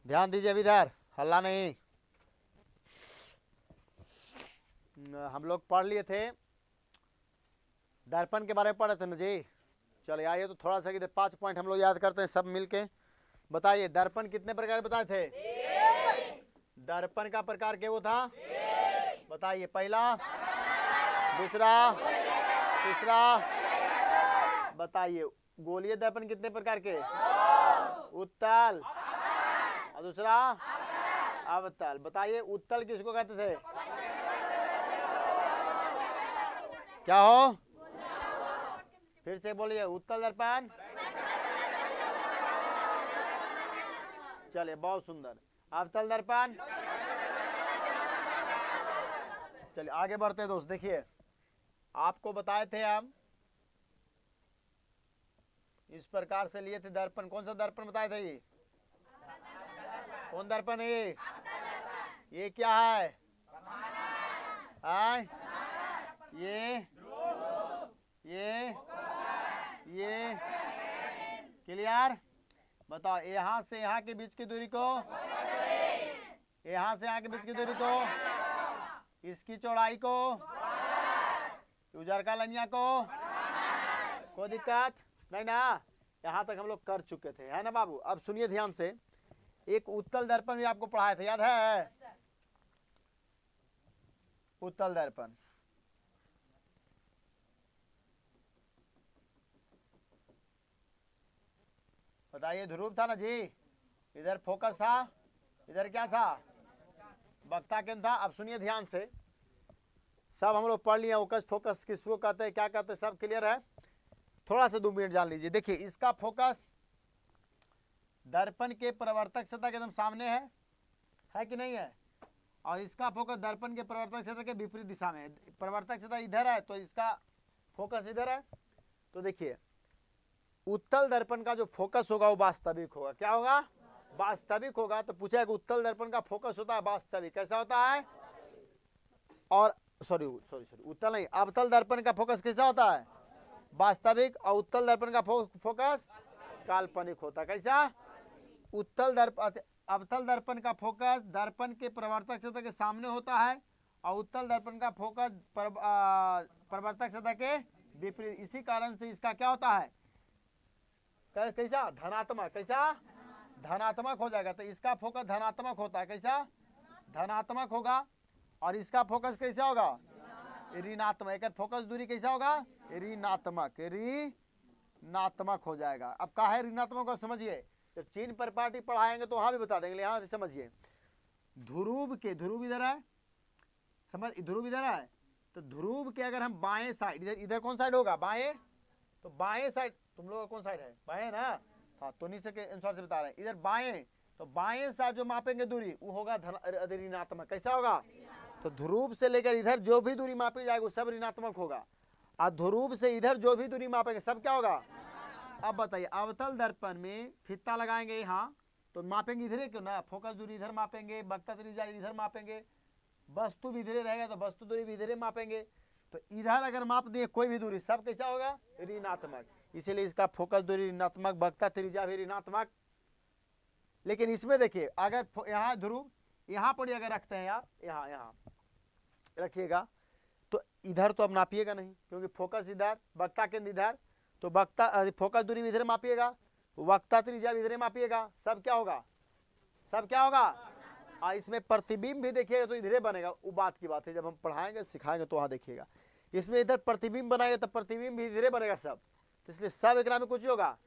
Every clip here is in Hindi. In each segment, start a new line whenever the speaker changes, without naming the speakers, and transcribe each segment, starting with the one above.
ध्यान दीजिए अभी इधर, हल्ला नहीं। हम लोग पढ़ लिए थे, दर्पण के बारे में पढ़े थे ना जी। चलिए आइए तो थोड़ा सा 5 पॉइंट हम लोग याद करते हैं सब मिलके। बताइए दर्पण कितने प्रकार बताए थे? दर्पण का प्रकार क्या वो था? बताइए, पहला, दूसरा, तीसरा। बताइए गोलीय दर्पण कितने प्रकार के? उत्तल, और दूसरा अवतल। बताइए उत्तल किसको कहते थे? क्या हो? फिर से बोलिए, उत्तल दर्पण। चलिए बहुत सुंदर। अवतल दर्पण। चलिए आगे बढ़ते हैं दोस्त। देखिए आपको बताए थे हम, इस प्रकार से लिए थे दर्पण। कौन सा दर्पण बताए थे? ये कौन दर्पण है? ये क्या है? आय, ये क्लियर। बताओ यहाँ से यहाँ के बीच की दूरी को, यहाँ से यहाँ के बीच की दूरी को, इसकी चौड़ाई को, उजर का लनिया को, कोई दिक्कत नहीं ना। यहाँ तक हम लोग कर चुके थे, है ना बाबू। अब सुनिए ध्यान से, एक उत्तल दर्पण भी आपको पढ़ाया था, याद है? उत्तल दर्पण। बताइए, ध्रुव था ना जी, इधर फोकस था, इधर क्या था? वक्ता केंद्र था। अब सुनिए ध्यान से, सब हम लोग पढ़ लिए फोकस, फोकस किसको कहते हैं, क्या कहते हैं, सब क्लियर है। थोड़ा सा 2 मिनट जान लीजिए। देखिए इसका फोकस दर्पण के प्रवर्तक सतह के एकदम सामने है कि नहीं है? और इसका फोकस दर्पण के प्रवर्तक सतह के विपरीत दिशा में है। प्रवर्तक सतह इधर है तो इसका फोकस इधर है। तो देखिए उत्तल दर्पण का जो फोकस होगा वो वास्तविक होगा। क्या होगा? वास्तविक होगा। तो पूछा कि उत्तल दर्पण का फोकस होता है वास्तविक, कैसा होता है? और सॉरी उत्तल नहीं, अवतल दर्पण का फोकस कैसा होता है? वास्तविक। और उत्तल दर्पण का फोकस काल्पनिक होता है। कैसा? उत्तल दर्पण, अवतल दर्पण का फोकस दर्पण के प्रवर्तक सतह के सामने होता है, और उत्तल दर्पण का फोकस प्रवर्तक सतह के विपरीत। इसी कारण से इसका क्या होता है? कैसा? धनात्मक। कैसा? धनात्मक हो जाएगा। तो इसका फोकस धनात्मक होता है। कैसा? धनात्मक होगा। और इसका फोकस कैसा होगा? ऋणात्मक। एक फोकस दूरी कैसा होगा? ऋणात्मक। ऋणात्मक हो जाएगा। अब कहा है ऋणात्मक को समझिए, जब चिन्ह पर पार्टी पढ़ाएंगे तो वहां भी बता देंगे, यहाँ भी समझिए। ध्रुव के, ध्रुव इधर है, समझ, ध्रुव इधर है, तो ध्रुव के अगर हम बाएं साइड, इधर इधर कौन साइड होगा? बाएं। तो बाएं साइड तुम लोग का कौन साइड है? बाएं ना। हाँ, तो नहीं सके अनुसार से बता रहे हैं, इधर बाएं। तो बाएं साइड जो मापेंगे दूरी वो होगा ऋणात्मक। कैसा होगा? तो ध्रुव से लेकर इधर जो भी दूरी मापी जाएगी वो सब ऋणात्मक होगा। और ध्रुव से इधर जो भी दूरी मापेंगे सब क्या होगा? अब बताइए, अवतल दर्पण में फित्ता लगाएंगे यहाँ तो मापेंगे इधर क्यों ना, फोकस दूरी इधर मापेंगे, वक्ता त्रिज्या इधर मापेंगे, वस्तु भी इधर रहेगा तो वस्तु दूरी भी इधर मापेंगे। तो इधर अगर माप दिए कोई भी दूरी, सब कैसा होगा? ऋणात्मक। इसीलिए इसका फोकस दूरी ऋणात्मक, वक्ता त्रिज्या भी ऋणात्मक। लेकिन इसमें देखिए, अगर यहाँ ध्रुव यहाँ पर अगर रखते हैं आप, यहाँ रखिएगा, तो इधर तो अब नापिएगा नहीं, क्योंकि फोकस इधर, वक्ता केंद्र इधर, तो वक्ता फोकस दूरी भी इधर मापिएगा, वक्ता त्रिज्या भी इधर मापिएगा, सब क्या होगा? सब क्या होगा? और इसमें प्रतिबिंब भी देखिएगा तो इधर बनेगा। वो बात की बात है, जब हम पढ़ाएंगे सिखाएंगे तो वहाँ देखिएगा। इसमें इधर प्रतिबिंब बनाएगा तो प्रतिबिंब भी इधर बनेगा सब। तो इसलिए सब एक में कुछ होगा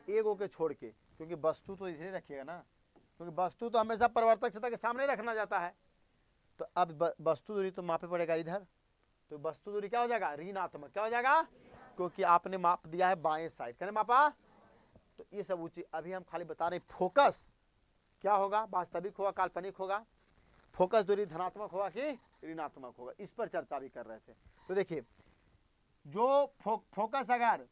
एक के छोड़ के, क्योंकि वस्तु तो इधर रखिएगा ना, क्योंकि वस्तु तो हमेशा प्रवर्तक सतह के सामने रखना जाता है। तो अब वस्तु दूरी तो मापे पड़ेगा इधर, तो वस्तु दूरी क्या हो जाएगा? ऋणात्मक। क्या हो जाएगा? क्योंकि आपने माप दिया है बाएं साइड, कहने मापा। तो ये सब ऊंची, अभी हम खाली बता रहे फोकस क्या होगा, वास्तविक होगा, काल्पनिक होगा, फोकस दूरी धनात्मक होगा कि ऋणात्मक होगा, इस पर चर्चा भी कर रहे थे। तो देखिए, जो फोकस अगर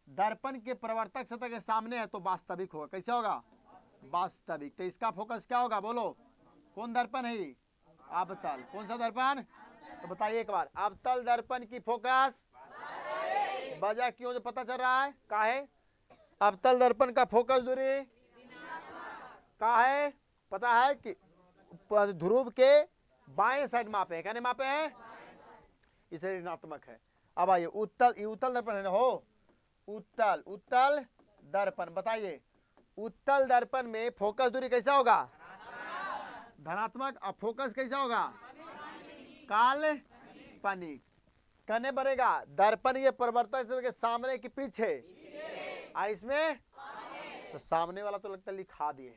दर्पण के प्रवर्तक सतह के सामने है तो वास्तविक होगा। कैसे होगा? वास्तविक। तो इसका फोकस क्या होगा? बोलो, कौन दर्पण है? अवतल। कौन सा दर्पण? तो बताइए एक बार, अवतल दर्पण की फोकस वजह क्यों जो पता चल रहा है? का है? अवतल दर्पण का फोकस दूरी का है? पता है कि ध्रुव के बाएं साइड मापे हैं, कहने मापे हैं, इसलिए ऋणात्मक है। अब आइए उत्तल, ये उत्तल दर्पण है ना हो, उत्तल उत्तल दर्पण, बताइए उत्तल दर्पण में फोकस दूरी कैसा होगा, धनात्मक, और फोकस कैसा होगा, काल्पनिक। कहने बढ़ेगा दर्पण ये परिवर्तक के सामने की पीछे, इसमें तो सामने वाला तो लगता है लिखा दिए,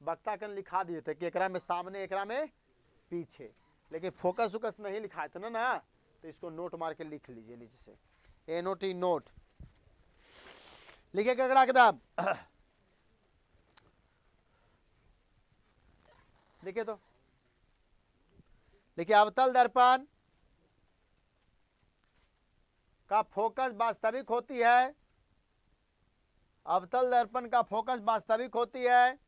वक्ता कन लिखा दिए थे कि एकरा में सामने एकरा में पीछे, लेकिन फोकस उकस नहीं लिखा था ना, तो इसको नोट मार के लिख लीजिए नीचे से, ए नोट ई नोट लिखे कगड़ा किताब। देखिए तो देखिए अवतल दर्पण का फोकस वास्तविक होती है, अवतल दर्पण का फोकस वास्तविक होती है,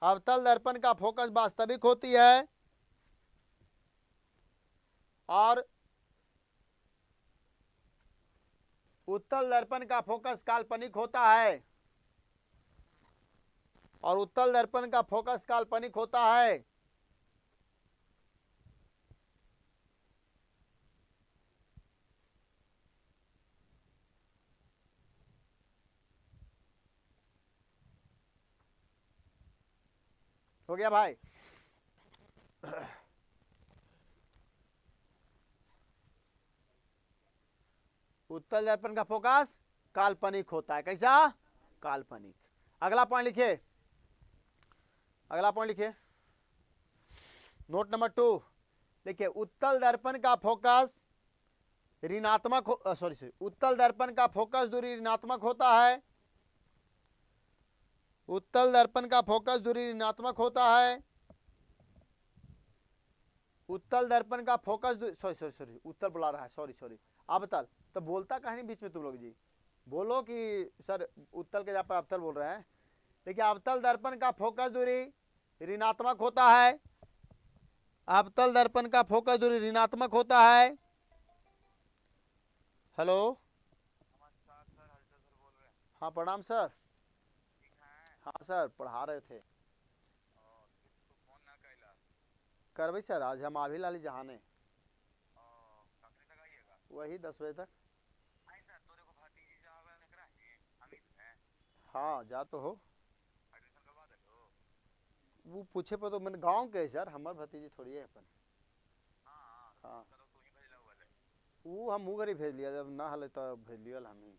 अवतल दर्पण का फोकस वास्तविक होती है, और उत्तल दर्पण का फोकस काल्पनिक होता है, और उत्तल दर्पण का फोकस काल्पनिक होता है। हो गया भाई। उत्तल दर्पण का फोकस काल्पनिक होता है, कैसा, काल्पनिक। अगला पॉइंट लिखिए, अगला पॉइंट लिखिए, नोट नंबर 2 लिखिए, उत्तल दर्पण का फोकस ऋणात्मक सॉरी उत्तल दर्पण का फोकस दूरी ऋणात्मक होता है, उत्तल दर्पण का फोकस दूरी ऋणात्मक होता है, उत्तल दर्पण का फोकस सॉरी उत्तल बुला रहा है, सॉरी अवतल, तो बोलता कहीं नहीं बीच में तुम लोग जी, बोलो कि सर उत्तल के जहाँ पर अवतल बोल रहे हैं। देखिए अवतल दर्पण का फोकस दूरी ऋणात्मक होता है, अवतल दर्पण का फोकस दूरी ऋणात्मक होता है। हेलो, हाँ प्रणाम सर, हाँ सर पढ़ा रहे थे, करबई सर, आज हम आभी लाली जहाने, वही 10 बजे तक। हाँ जा तो हो, वो पूछे पर तो मैंने गांव के है सर, हमार भतीजी थोड़ी है अपन। हाँ वो हम मुँह घरी भेज लिया, जब ना हल तो भेज लिया हम ही,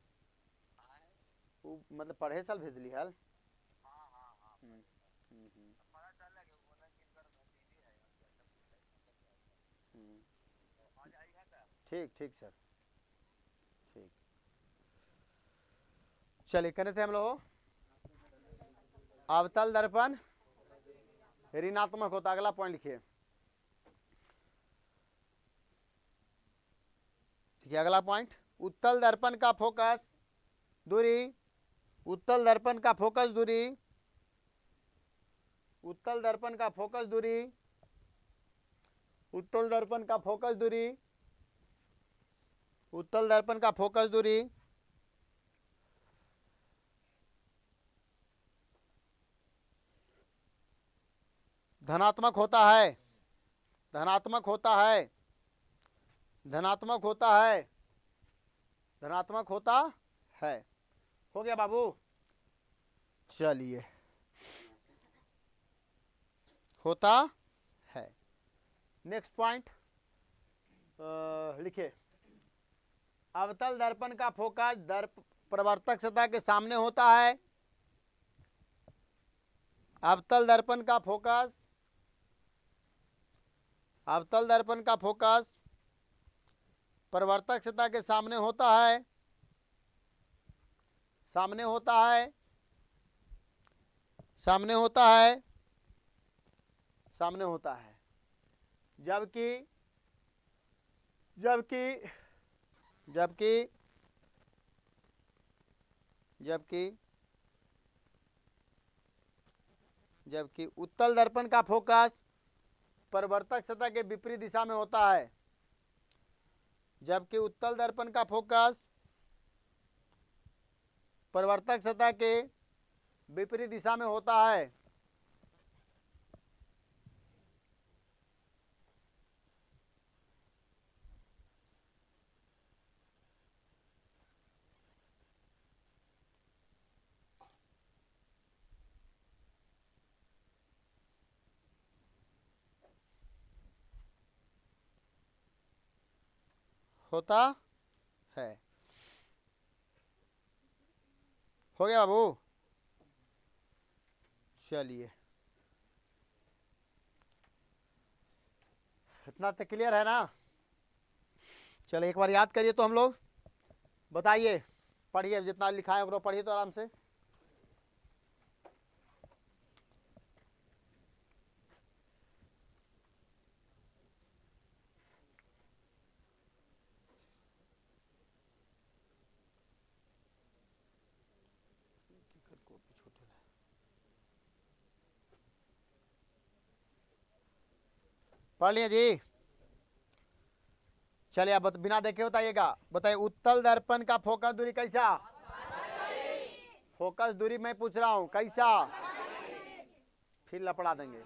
वो मतलब पढ़े साल भेज लिया हल। हम्म, हम्म, हम्म। ठीक ठीक सर, ठीक। चलिए कहते थे हम लोग अवतल दर्पण ऋणात्मक होता, अगला पॉइंट लिखिए, ठीक है अगला पॉइंट, उत्तल दर्पण का फोकस दूरी, उत्तल दर्पण का फोकस दूरी, उत्तल दर्पण का फोकस दूरी, उत्तल दर्पण का फोकस दूरी, उत्तल दर्पण का फोकस दूरी धनात्मक होता है, धनात्मक होता है, धनात्मक होता है, धनात्मक होता है। हो गया बाबू, चलिए होता है। नेक्स्ट पॉइंट लिखिए, अवतल दर्पण का फोकस प्रवर्तक सतह के सामने होता है, अवतल दर्पण का फोकस, अवतल दर्पण का फोकस प्रवर्तक सतह के सामने होता है, सामने होता है, सामने होता है, सामने होता है, जबकि जबकि जबकि जबकि जबकि उत्तल दर्पण का फोकस परिवर्तक सतह के विपरीत दिशा में होता है, जबकि उत्तल दर्पण का फोकस परिवर्तक सतह के विपरीत दिशा में होता है, होता है। हो गया बाबू? चलिए, इतना तो क्लियर है ना? चलो एक बार याद करिए तो हम लोग, बताइए, पढ़िए, जितना लिखा है वो पढ़िए तो आराम से। पढ़ लिए जी? चलिए अब बिना देखे बताइएगा। बताइए, उत्तल दर्पण का फोकस दूरी कैसा? फोकस दूरी मैं पूछ रहा हूं, कैसा? फिर लपड़ा देंगे।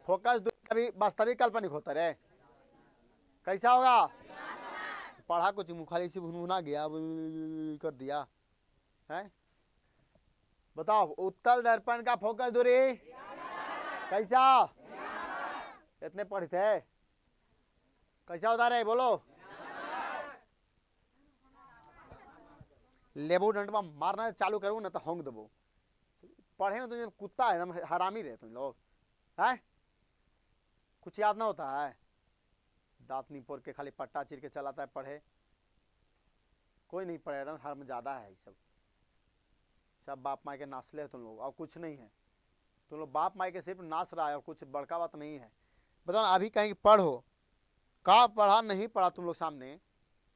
फोकस दूरी कभी वास्तविक काल्पनिक होता रे? कैसा होगा? पढ़ा कुछ मुखाली से भुनभुना गया कर दिया है। बताओ, उत्तल दर्पण का फोकस दूरी कैसा? इतने पढ़े थे, कैसा होता रे? बोलो। लेबू डंडवा मारना चालू करूँ ना तो होंग देबो। पढ़े में तुझे कुत्ता है ना, हरामी रहे तुम लोग है। कुछ याद ना होता है? दांत नहीं पोर के खाली पट्टा चीर के चलाता है पढ़े। कोई नहीं पढ़े, एकदम हर में ज्यादा है ये सब। सब बाप माई के नासले है तुम लोग, और कुछ नहीं है। तुम लोग बाप माई के सिर्फ नाच रहा है, और कुछ बड़का बात नहीं है। बताओ ना, अभी कहीं पढ़ो, का पढ़ा नहीं पढ़ा तुम लोग सामने,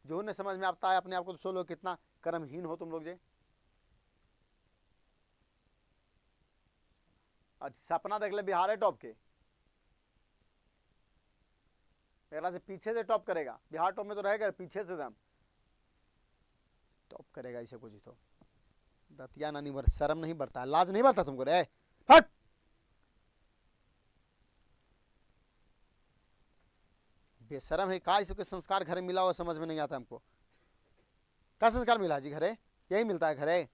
जो न समझ में आता है अपने आप को तो सोचो कितना कर्महीन हो तुम लोग जे। सपना देख ले बिहार है टॉप के, एकरा से पीछे से टॉप करेगा। बिहार टॉप में तो रहेगा, पीछे से दम टॉप करेगा। ऐसे कुछ तो दतिया ना नहीं बर, शर्म नहीं बरता, लाज नहीं बरता तुमको रे? हट। बेशरम है का? इसके संस्कार घरे मिला हुआ समझ में नहीं आता हमको। क्या संस्कार मिला जी घरे? यही मिलता है घरे?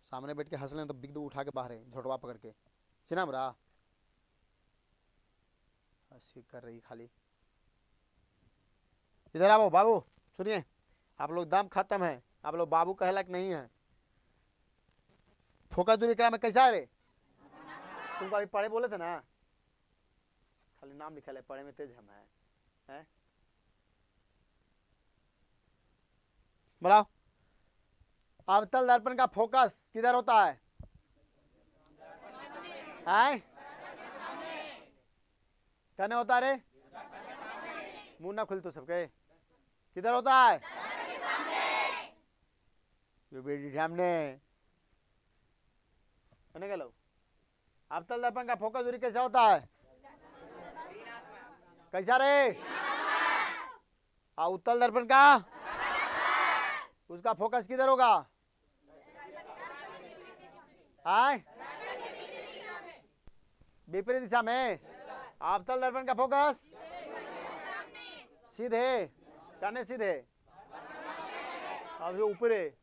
सामने बैठ के हंस लें तो बिग दो उठा के बाहर है, झोटवा पकड़ के चिना मरा। हंसी कर रही खाली। इधर आओ बाबू, सुनिए, आप लोग दम खत्म है, आप लोग बाबू कहला कि नहीं है। फोकस दूरी करा में कैसा है रे? तुमको अभी पढ़े बोले थे ना, खाली नाम लिखा है, पढ़े में तेज हम है? बताओ, अवतल दर्पण का फोकस किधर होता है? कहने होता रे? मुंह ना खुल तो सबके। किधर होता है? बेटी सामने। कहने लो, अवतल दर्पण का फोकस दूरी कैसा होता है? कैसा रे? उत्तल दर्पण का उसका फोकस किधर होगा? विपरीत दिशा में। अवतल दर्पण का फोकस सीधे, कहने सीधे, अभी ऊपरे।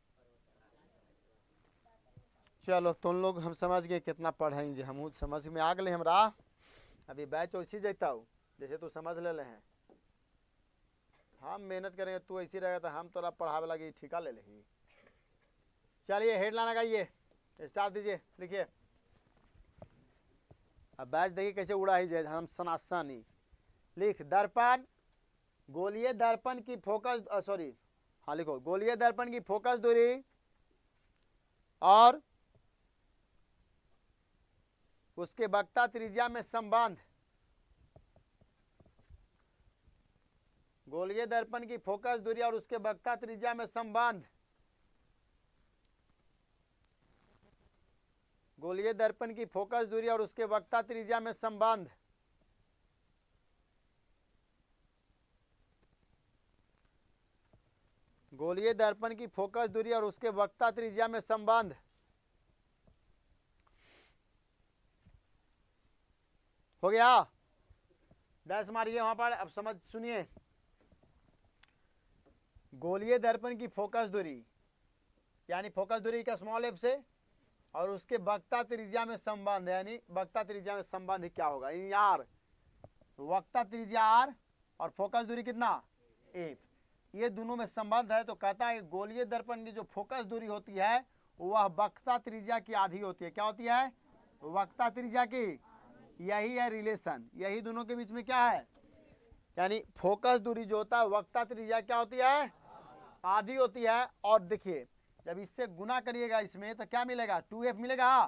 चलो तुम लोग हम समझ गए कितना पढ़ेंगे, हम समझ में आ गए हमरा। अभी बैच वैसी जाता हूँ जैसे तू समझ ले हैं। हम मेहनत करेंगे, तू ऐसी रहेगा तो हम तोरा पढ़ावे लगी ठिका ले लेगी। चलिए हेडलाइन लगाइए, स्टार्ट दीजिए, लिखिए। अब बैच देखिए कैसे उड़ा ही जाए, हम सनासनी। लिख, दर्पण, गोलीय दर्पण की फोकस, सॉरी, हाँ लिखो, गोलीय दर्पण की फोकस दूरी और उसके वक्ता त्रिज्या में संबंध। गोलीय दर्पण की फोकस दूरी और उसके वक्ता त्रिज्या में संबंध। गोलीय दर्पण की फोकस दूरी और उसके वक्ता त्रिज्या में संबंध। गोलीय दर्पण की फोकस दूरी और उसके वक्ता त्रिज्या में संबंध। हो गया? डैश मारिए वहां पर। अब समझ सुनिए, गोलीय दर्पण की फोकस दूरी यानी फोकस दूरी का स्मॉल एफ से और उसके वक्ता त्रिज्या में संबंध है, यानी वक्ता त्रिज्या में संबंध क्या होगा, यार वक्ता त्रिज्या आर और फोकस दूरी कितना एफ, ये दोनों में संबंध है। तो कहता है गोलीय दर्पण की जो फोकस दूरी होती है वह वक्ता त्रिज्या की आधी होती है। क्या होती है, वक्ता त्रिज्या की। यही है रिलेशन, यही दोनों के बीच में क्या है, यानी फोकस दूरी जो होता है वक्ता त्रिज्या क्या होती है, आधी होती है। और देखिए जब इससे गुना करिएगा इसमें तो क्या मिलेगा, 2f मिलेगा।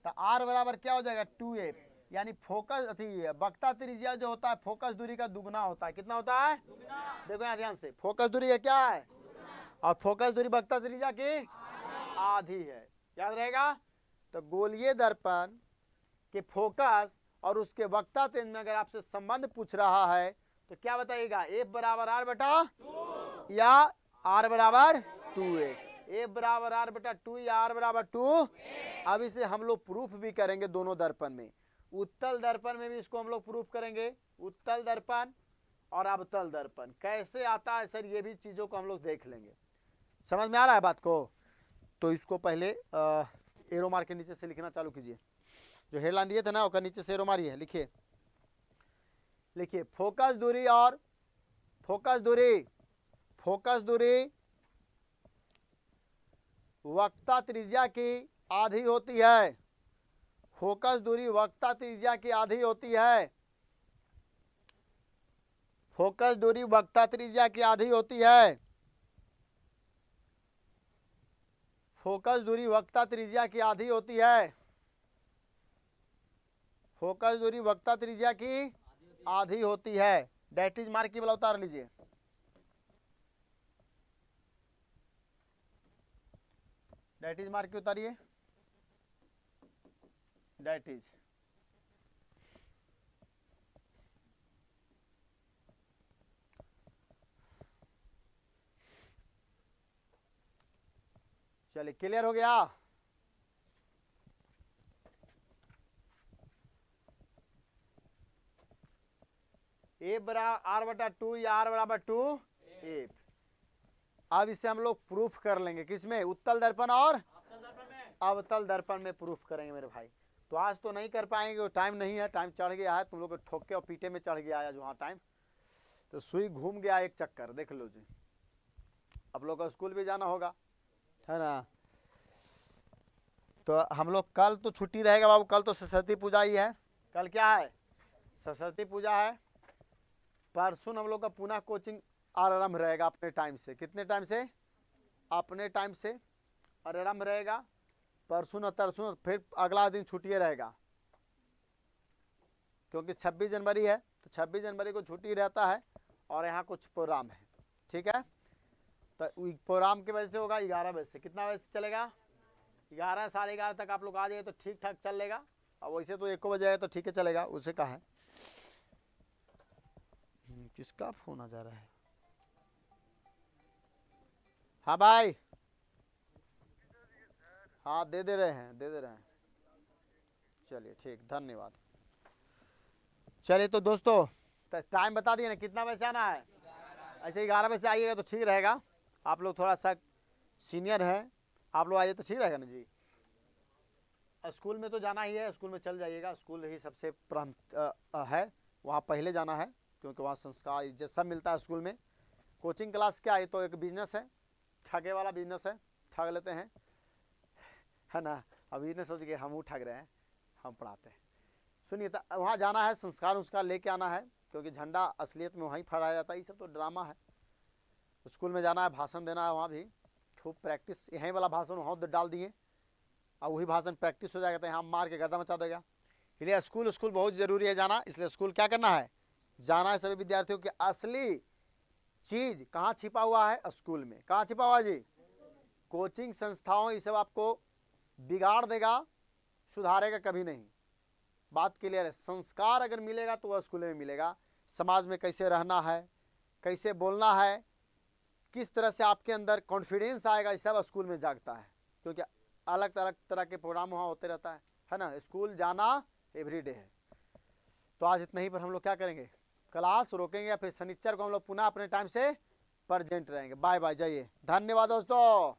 तो r बराबर क्या हो जाएगा 2f, यानी फोकस वक्ता त्रिज्या जो होता है फोकस दूरी का दुगना होता है। कितना होता है, देखो यहाँ ध्यान से, फोकस दूरी है क्या है, और फोकस दूरी वक्ता त्रिज्या की आधी है, याद रहेगा। तो गोलीय दर्पण के फोकस और उसके वक्ता त्रिज्या में अगर आपसे संबंध पूछ रहा है तो क्या बताइएगा, f बराबर r बटा 2 या r बराबर 2a, f बराबर r बटा 2 या r बराबर 2। अब इसे हम लोग प्रूफ भी करेंगे दोनों दर्पण में, उत्तल दर्पण में भी इसको हम लोग प्रूफ करेंगे, उत्तल दर्पण और अवतल दर्पण कैसे आता है सर, ये भी चीज़ों को हम लोग देख लेंगे। समझ में आ रहा है बात को। तो इसको पहले एरो मार के नीचे से लिखना चालू कीजिए, जो हेडलाइन दिए थे ना उसका नीचे से एरो मारिए, लिखिए लिखिए फोकस दूरी और फोकस दूरी वक्ता त्रिज्या की आधी होती है, फोकस दूरी वक्ता त्रिज्या की आधी होती है, फोकस दूरी वक्ता त्रिज्या की आधी होती है, फोकस दूरी वक्ता त्रिज्या की आधी होती है, फोकस दूरी वक्ता त्रिज्या की आधी होती है। डेट इज मार्क की वाला उतार लीजिए, डेट इज मार्क की उतारिए, डेट इज चलिए क्लियर हो गया। ए बराबर आर बटा 2 या आर बराबर 2 एफ। अब इसे हम लोग प्रूफ कर लेंगे किसमें, उत्तल दर्पण और अवतल दर्पण में प्रूफ करेंगे मेरे भाई। तो आज तो नहीं कर पाएंगे, टाइम नहीं है, टाइम चढ़ गया है, तुम लोग को ठोके और पीटे में चढ़ गया है जो वहाँ टाइम, तो सुई घूम गया एक चक्कर, देख लो जी। अब लोग को स्कूल भी जाना होगा, है ना। तो हम लोग कल तो छुट्टी रहेगा बाबू, कल तो सरस्वती पूजा ही है, कल क्या है, सरस्वती पूजा है। परसों हम लोग का पुनः कोचिंग आरंभ रहेगा अपने टाइम से, कितने टाइम से, अपने टाइम से आरंभ रहेगा। परसों न तरसों फिर अगला दिन छुट्टी रहेगा, क्योंकि 26 जनवरी है, तो 26 जनवरी को छुट्टी रहता है और यहाँ कुछ प्रोग्राम है, ठीक है। तो प्रोग्राम की वजह से होगा 11 बजे से, कितना बजे से चलेगा, 11 साढ़े 11 तक आप लोग आ जाइए तो ठीक ठाक चलेगा। और वैसे तो 1 बजे आए तो ठीक है चलेगा, उसे कहा है। किसका फोन आ जा रहा है, हाँ भाई, हाँ दे दे रहे हैं, चलिए ठीक, धन्यवाद। चलिए तो दोस्तों टाइम बता दिए ना, कितना बजे से आना है, ऐसे 11 बजे से आइएगा तो ठीक रहेगा। आप लोग थोड़ा सा सीनियर हैं, आप लोग आइए तो ठीक रहेगा ना जी। स्कूल में तो जाना ही है, स्कूल में चल जाइएगा, स्कूल ही सबसे है, वहाँ पहले जाना है, क्योंकि वहाँ संस्कार इज्जत सब मिलता है स्कूल में। कोचिंग क्लास क्या है, तो एक बिजनेस है, ठगे वाला बिजनेस है, ठग लेते हैं, है ना। अब बिजनेस सोच के हम ठग रहे हैं, हम पढ़ाते हैं। सुनिए, तो वहाँ जाना है, संस्कार उसका लेके आना है, क्योंकि झंडा असलियत में वहीं फहराया जाता है, ये सब तो ड्रामा है। स्कूल में जाना है, भाषण देना है, वहाँ भी खूब प्रैक्टिस, यहीं वाला भाषण वहाँ डाल दिए और वही भाषण प्रैक्टिस हो जाएगा, तो यहाँ मार के गर्दा मचा देगा। इसलिए स्कूल बहुत ज़रूरी है जाना, इसलिए स्कूल क्या करना है, जाना है सभी विद्यार्थियों की। असली चीज़ कहाँ छिपा हुआ है, स्कूल में। कहाँ छिपा हुआ है जी, कोचिंग संस्थाओं ये सब आपको बिगाड़ देगा, सुधारेगा कभी नहीं। बात क्लियर है। संस्कार अगर मिलेगा तो वह स्कूल में मिलेगा। समाज में कैसे रहना है, कैसे बोलना है, किस तरह से आपके अंदर कॉन्फिडेंस आएगा, ये सब स्कूल में जागता है, क्योंकि अलग अलग तरह के प्रोग्राम वहाँ होते रहता है ना। स्कूल जाना एवरीडे है। तो आज इतना ही पर हम लोग क्या करेंगे, क्लास रोकेंगे या फिर शनिचर को हम लोग पुनः अपने टाइम से प्रेजेंट रहेंगे। बाय बाय, जाइए, धन्यवाद दोस्तों।